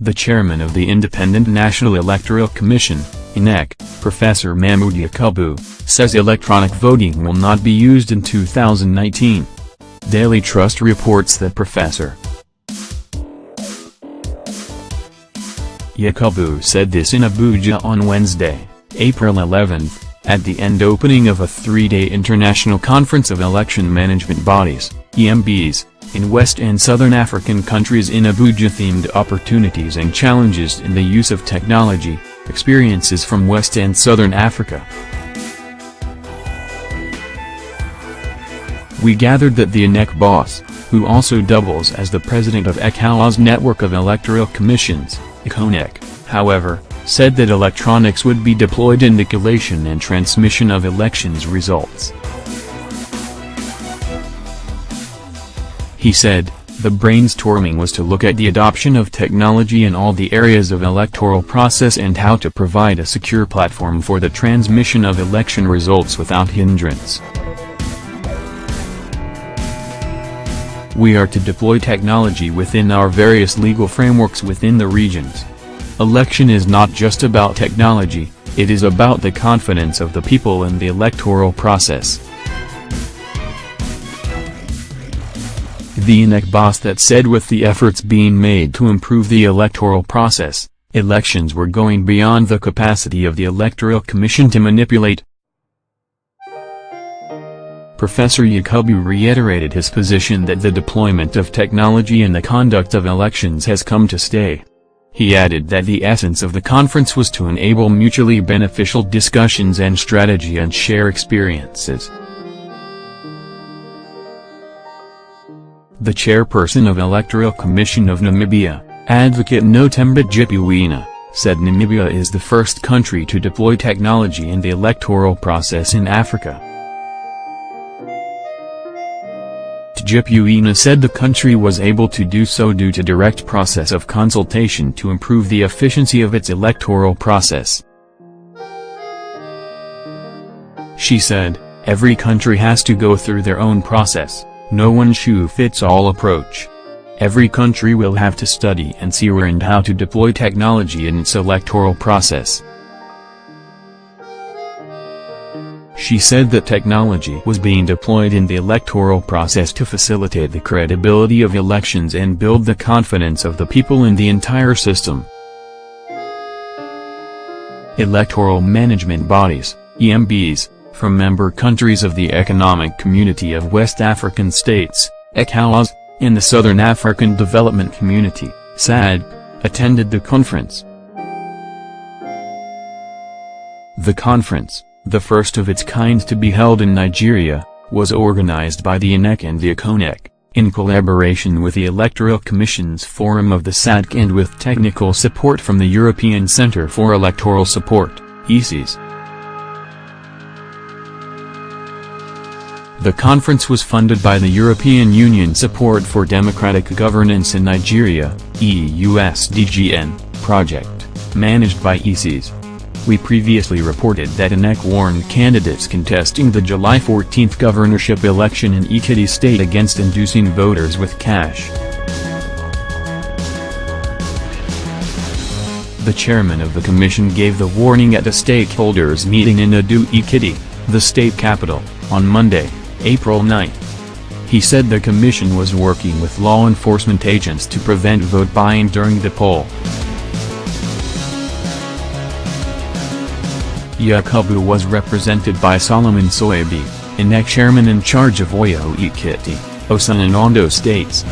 The chairman of the Independent National Electoral Commission, Inec, Professor Mahmoud Yakubu, says electronic voting will not be used in 2019. Daily Trust reports that Professor Yakubu said this in Abuja on Wednesday, April 11, at the end opening of a three-day International Conference of Election Management Bodies, EMBs, in West and Southern African countries in Abuja. Themed opportunities and challenges in the use of technology, experiences from West and Southern Africa. We gathered that the Inec boss, who also doubles as the president of ECALA's network of electoral commissions, Inec, however, said that electronics would be deployed in the collation and transmission of elections results. He said, the brainstorming was to look at the adoption of technology in all the areas of electoral process and how to provide a secure platform for the transmission of election results without hindrance. We are to deploy technology within our various legal frameworks within the regions. Election is not just about technology, it is about the confidence of the people in the electoral process. The Inec boss that said with the efforts being made to improve the electoral process, elections were going beyond the capacity of the Electoral Commission to manipulate. Professor Yakubu reiterated his position that the deployment of technology in the conduct of elections has come to stay. He added that the essence of the conference was to enable mutually beneficial discussions and strategy and share experiences. The chairperson of Electoral Commission of Namibia, Advocate Nothemba Jipuwina, said Namibia is the first country to deploy technology in the electoral process in Africa. Jipuwina said the country was able to do so due to direct process of consultation to improve the efficiency of its electoral process. She said, every country has to go through their own process. No one-shoe-fits-all approach. Every country will have to study and see where and how to deploy technology in its electoral process. She said that technology was being deployed in the electoral process to facilitate the credibility of elections and build the confidence of the people in the entire system. Electoral management bodies, EMBs, from member countries of the Economic Community of West African States, ECALAS, and the Southern African Development Community, SADC, attended the conference. The conference, the first of its kind to be held in Nigeria, was organized by the Inec and the Inec, in collaboration with the Electoral Commission's Forum of the SADC and with technical support from the European Centre for Electoral Support, ECES. The conference was funded by the European Union Support for Democratic Governance in Nigeria, EUSDGN, project, managed by ECES. We previously reported that Inec warned candidates contesting the July 14 governorship election in Ekiti State against inducing voters with cash. The chairman of the commission gave the warning at a stakeholders meeting in Ado-Ekiti, the state capital, on Monday, April 9. He said the commission was working with law enforcement agents to prevent vote buying during the poll. Yakubu was represented by Solomon Soyebi, Inec chairman in charge of Oyo Ekiti, Osun and Ondo states.